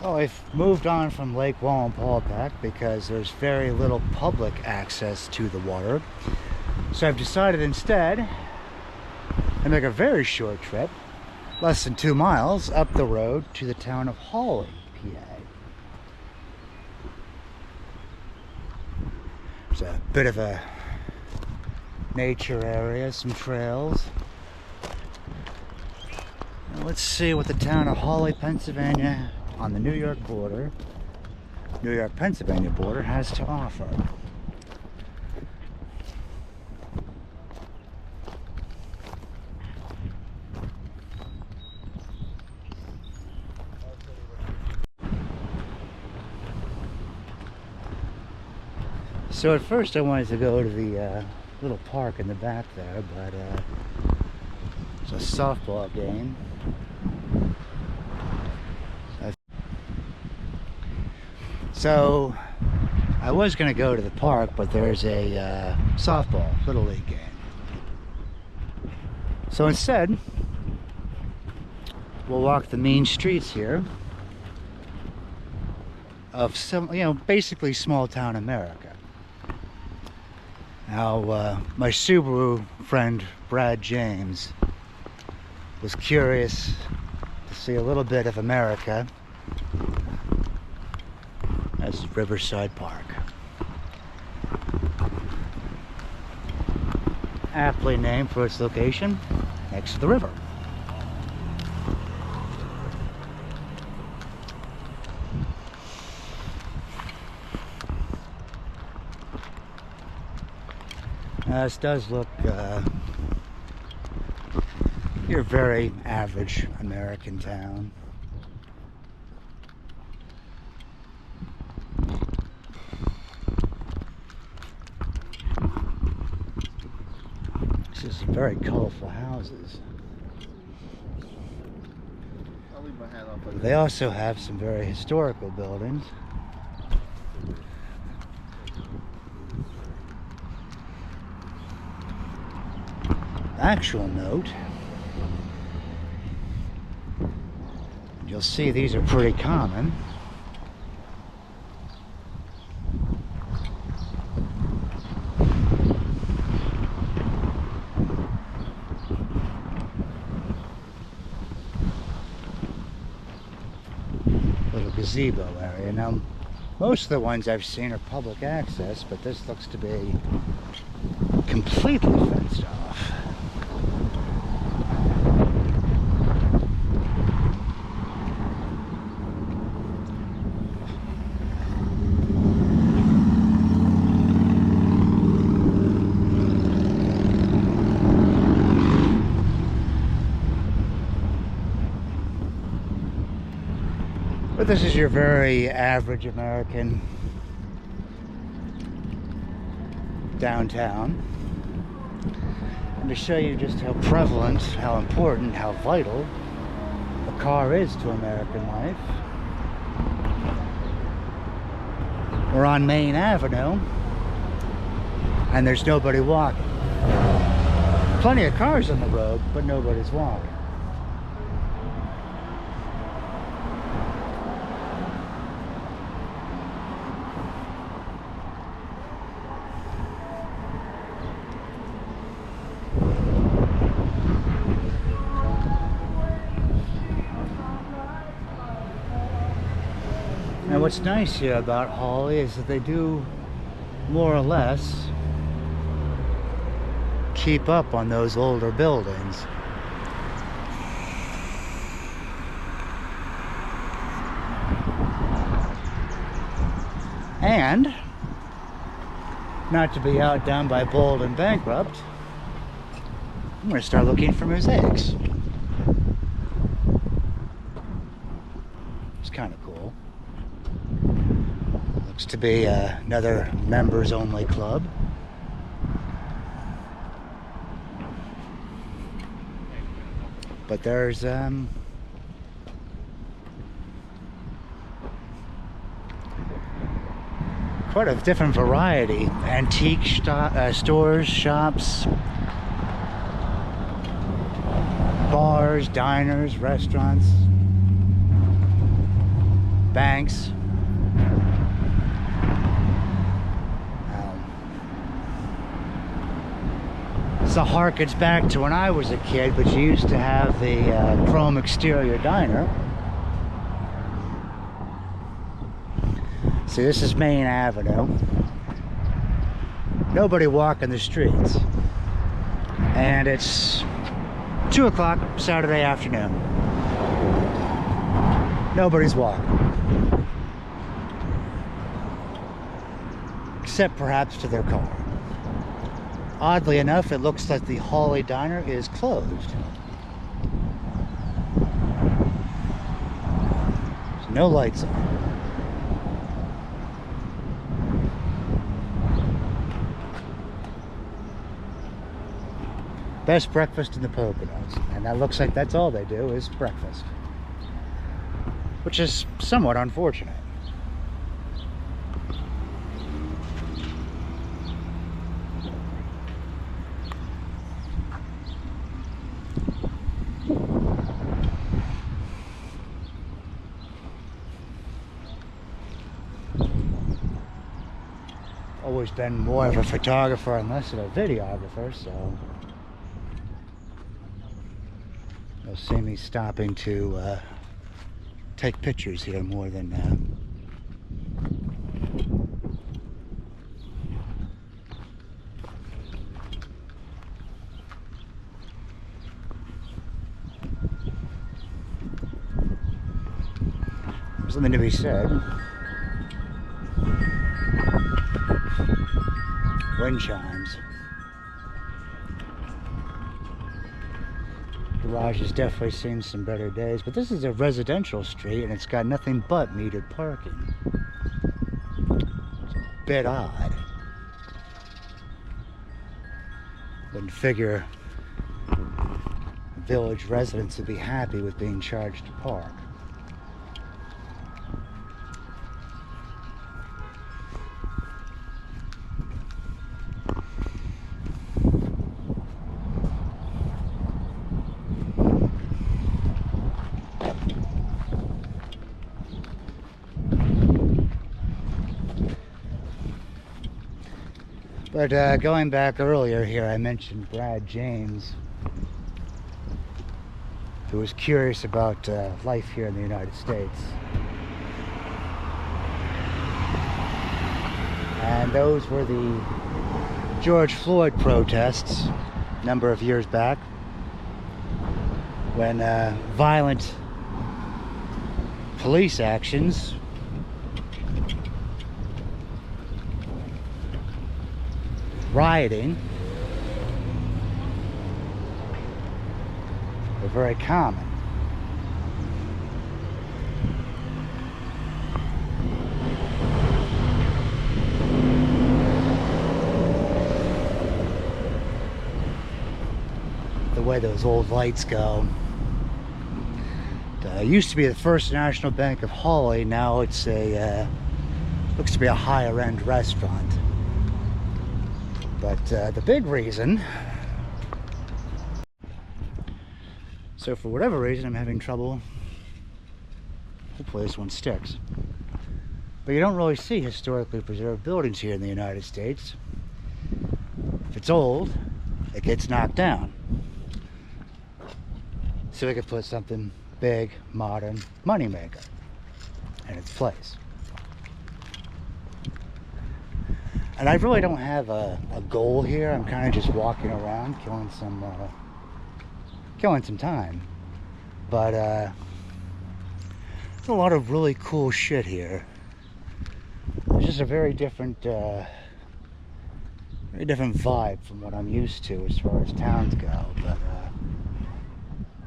Oh, I've moved on from Lake Wallenpaupack because there's very little public access to the water. So I've decided instead to make a very short trip, less than 2 miles, up the road to the town of Hawley, PA. It's a bit of a nature area, some trails. Now let's see what the town of Hawley, Pennsylvania, on the New York, Pennsylvania border has to offer. So at first I wanted to go to the little park in the back there, but it's a softball game. So I was going to go to the park, but there's a softball Little League game. So instead, we'll walk the main streets here of some, basically small town America. Now, my Subaru friend Brad James was curious to see a little bit of America. This is Riverside Park. Aptly named for its location next to the river. Now this does look your very average American town. This is some very colorful houses. I'll leave my hat off. They also have some very historical buildings. Actual note, you'll see these are pretty common. Little gazebo area. Now, most of the ones I've seen are public access, but this looks to be completely fenced off. But this is your very average American downtown. And to show you just how prevalent, how important, how vital a car is to American life, we're on Main Avenue and there's nobody walking. Plenty of cars on the road, but nobody's walking. And what's nice here about Hawley is that they do more or less keep up on those older buildings. And, not to be outdone by bold and bankrupt, I'm going to start looking for mosaics. It's kind of cool. Looks to be another members only club. But there's quite a different variety. Antique stores, shops, bars, diners, restaurants. banks. This harkens back to when I was a kid, but you used to have the chrome exterior diner. See, this is Main Avenue. Nobody walking the streets. And it's 2 o'clock Saturday afternoon. Nobody's walking. Except perhaps to their car. Oddly enough, it looks like the Hawley diner is closed. There's no lights on. Best breakfast in the Poconos, and that looks like that's all they do is breakfast, which is somewhat unfortunate. Always been more of a photographer and less of a videographer, so you'll see me stopping to take pictures here more than there's something to be said. Wind chimes. Garage has definitely seen some better days, but this is a residential street and it's got nothing but metered parking. It's a bit odd. Wouldn't figure village residents would be happy with being charged to park. But going back earlier here, I mentioned Brad James, who was curious about life here in the United States. And those were the George Floyd protests a number of years back, when violent police actions rioting were very common. The way those old lights go. It used to be the First National Bank of Hawley. Now it's a looks to be a higher end restaurant. But the big reason, so for whatever reason I'm having trouble, hopefully this one sticks, but you don't really see historically preserved buildings here in the United States. If it's old, it gets knocked down. So we could put something big, modern, moneymaker in its place. And I really don't have a goal here. I'm kind of just walking around, killing some time. But there's a lot of really cool shit here. It's just a very different vibe from what I'm used to as far as towns go. But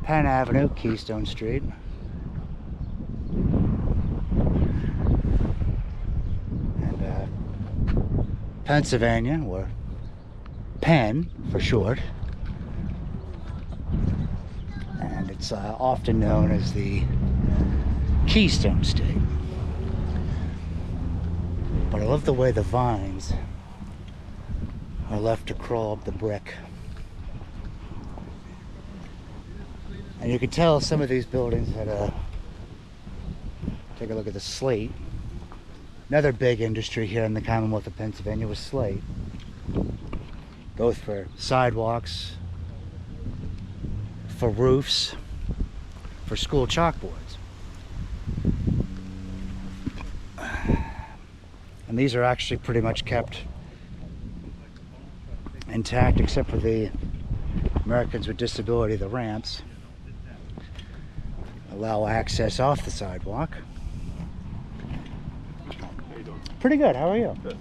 Penn Avenue, Keystone Street. Pennsylvania, or Penn for short, and it's often known as the Keystone State. But I love the way the vines are left to crawl up the brick. And you can tell some of these buildings had a Take a look at the slate. Another big industry here in the Commonwealth of Pennsylvania was slate. Both for sidewalks, for roofs, for school chalkboards. And these are actually pretty much kept intact except for the Americans with Disability, the ramps. Allow access off the sidewalk. Pretty good, how are you? Good.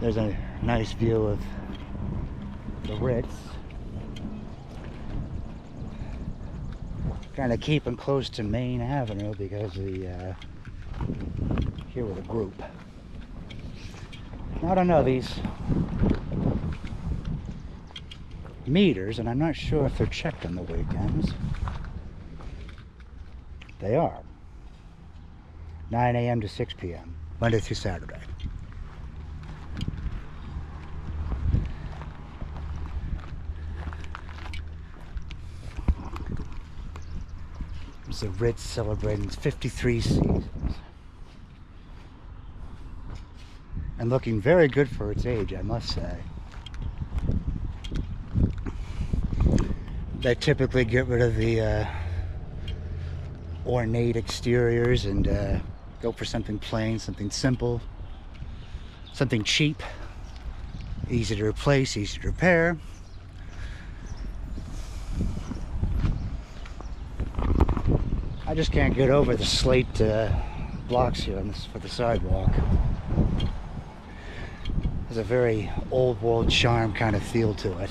There's a nice view of the Ritz. Kind of keeping close to Main Avenue because the here with a group. Now, I don't know these meters, and I'm not sure if they're checked on the weekends. They are. 9 a.m. to 6 p.m. Monday through Saturday. It's the Ritz celebrating its 53 seasons. And looking very good for its age, I must say. They typically get rid of the ornate exteriors and go for something plain, something simple, something cheap, easy to replace, easy to repair. I just can't get over the slate blocks here on this, for the sidewalk. There's a very old world charm kind of feel to it.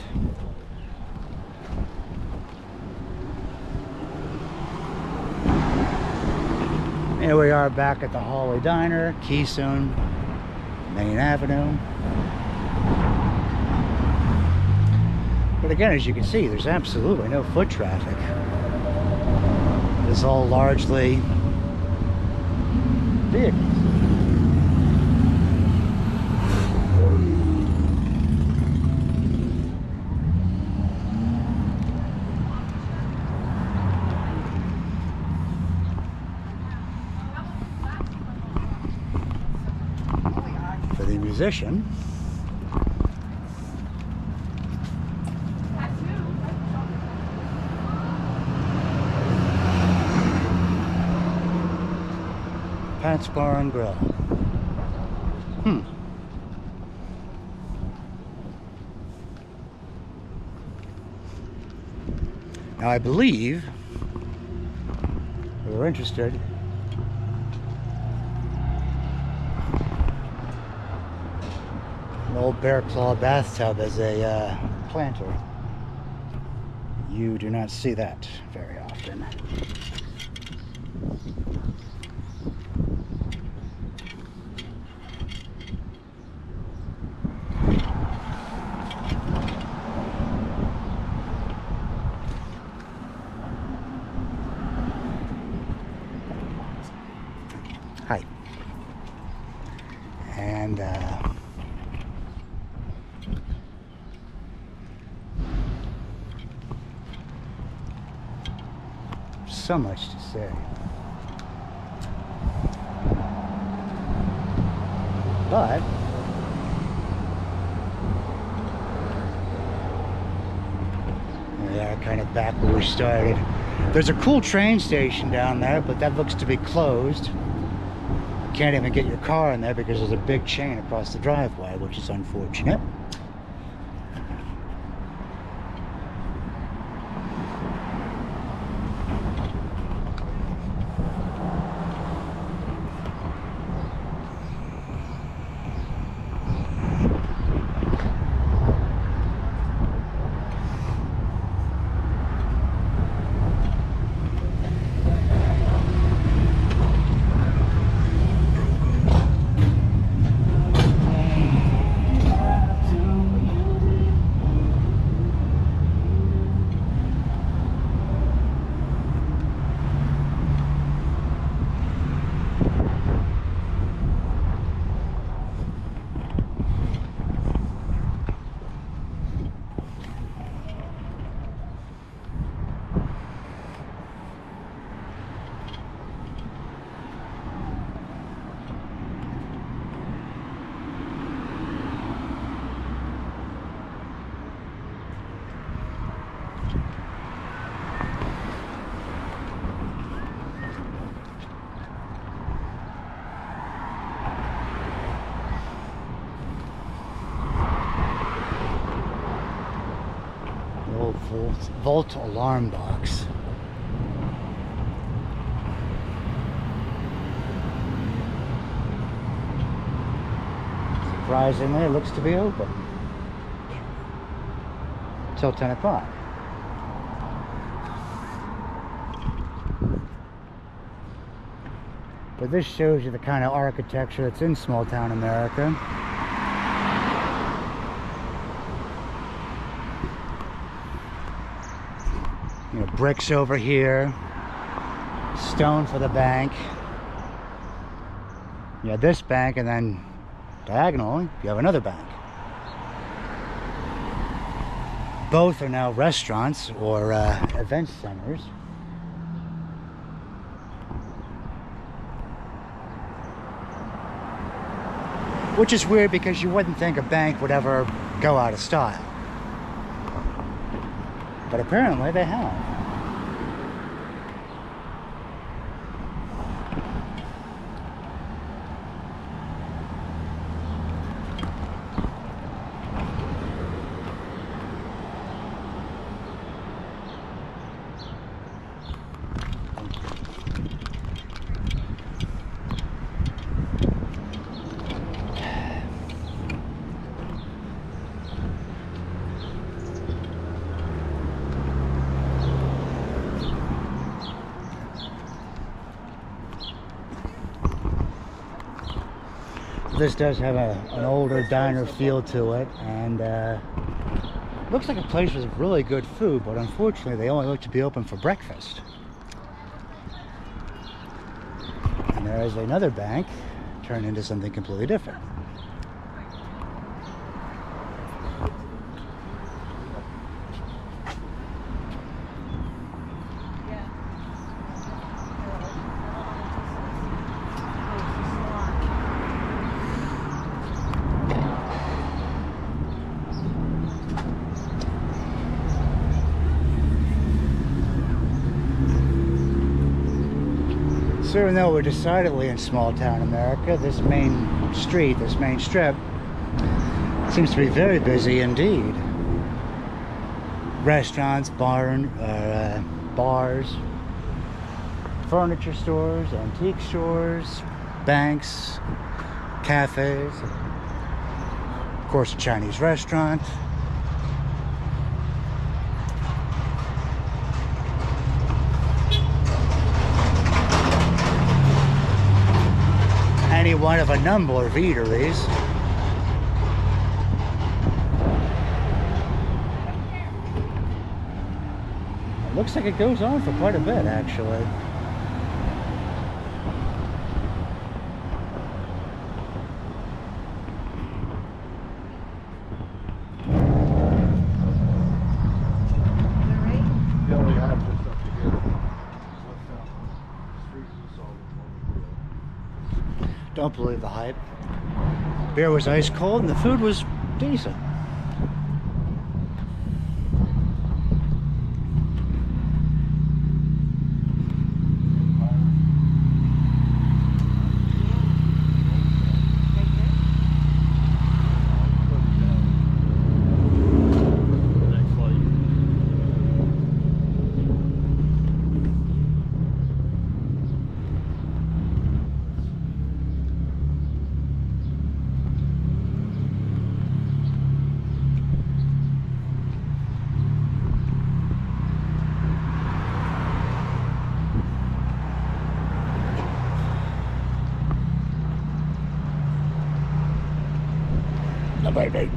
Here we are back at the Hawley Diner, Keystone, Main Avenue. But again, as you can see, there's absolutely no foot traffic. It's all largely vehicles. For the musician, Pat's Bar and Grill. Now I believe we were interested an old bear claw bathtub as a planter. You do not see that very often. Hi. And so much to say. But we are kind of back where we started. There's a cool train station down there, but that looks to be closed. Can't even get your car in there because there's a big chain across the driveway, which is unfortunate. Vault alarm box. Surprisingly, it looks to be open till 10 o'clock. But this shows you the kind of architecture that's in small town America. You know, bricks over here, stone for the bank. You have this bank, and then diagonally, you have another bank. Both are now restaurants or event centers. Which is weird because you wouldn't think a bank would ever go out of style. But apparently they have. This does have an older diner feel to it, and looks like a place with really good food, but unfortunately they only look to be open for breakfast. And there is another bank turned into something completely different. So even though we're decidedly in small town America, this main street, this main strip, seems to be very busy indeed. Restaurants, bars, furniture stores, antique stores, banks, cafes, of course a Chinese restaurant. Any one of a number of eateries. It looks like it goes on for quite a bit, actually. Don't believe the hype. Beer was ice cold and the food was decent. Baby.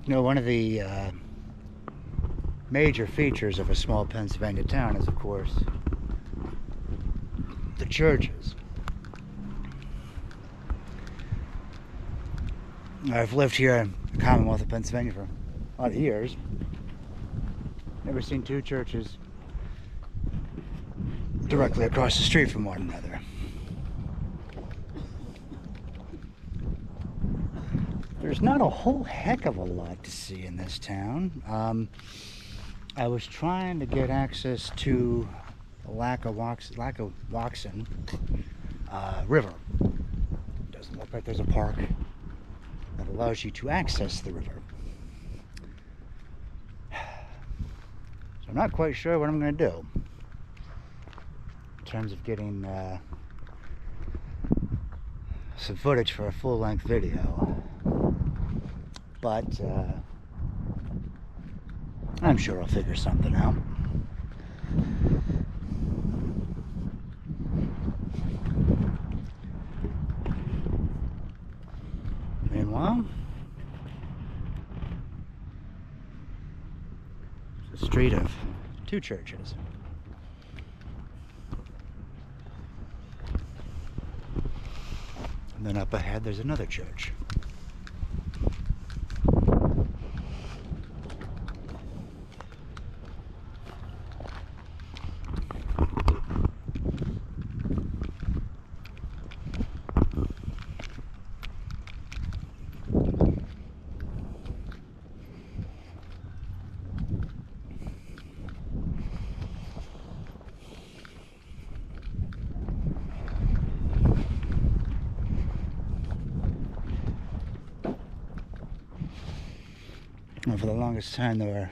You know, one of the major features of a small Pennsylvania town is, of course, the churches. I've lived here in the Commonwealth of Pennsylvania for a lot of years. Never seen two churches directly across the street from one another. There's not a whole heck of a lot to see in this town. I was trying to get access to the Lackawaxen River. Doesn't look like there's a park that allows you to access the river. So I'm not quite sure what I'm going to do in terms of getting some footage for a full-length video. But I'm sure I'll figure something out. Meanwhile, it's a street of two churches. And then up ahead there's another church. And for the longest time there were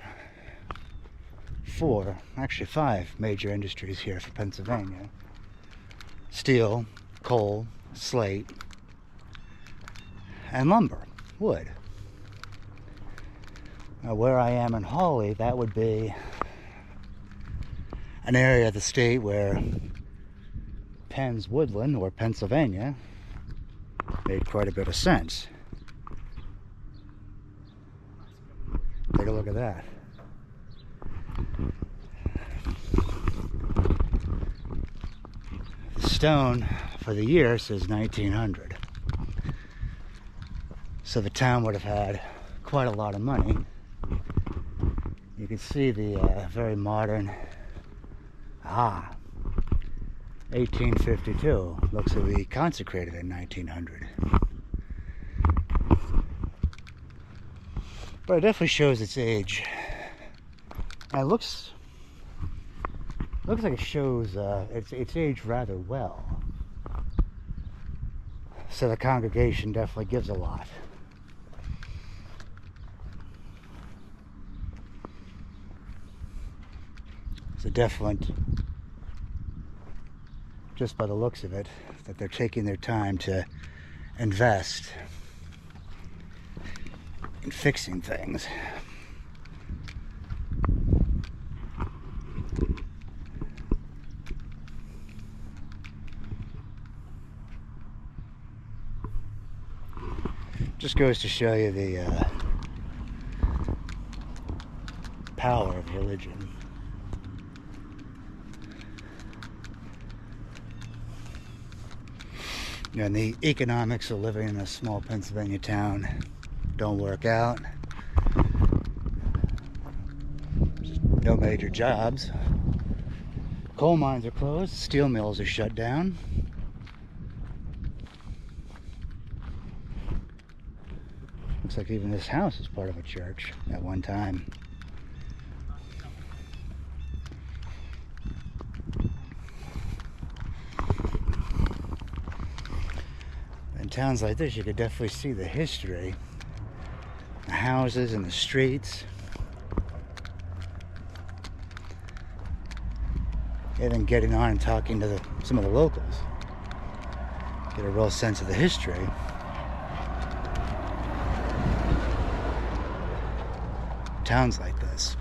five major industries here for Pennsylvania. Steel, coal, slate, and lumber, wood. Now where I am in Hawley, that would be an area of the state where Penn's woodland, or Pennsylvania, made quite a bit of sense. Take a look at that. The stone for the year says 1900. So the town would have had quite a lot of money. You can see the very modern 1852. Looks to be consecrated in 1900. But it definitely shows its age. And it looks like it shows its age rather well. So the congregation definitely gives a lot. It's a definite, just by the looks of it, that they're taking their time to invest in fixing things. Just goes to show you the power of religion. And the economics of living in a small Pennsylvania town don't work out. No major jobs. Coal mines are closed, steel mills are shut down. Looks like even this house is part of a church at one time. In towns like this, you could definitely see the history. The houses and the streets. And then getting on and talking to some of the locals. Get a real sense of the history. Towns like this.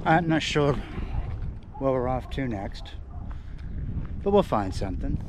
I'm not sure where we're off to next, but we'll find something.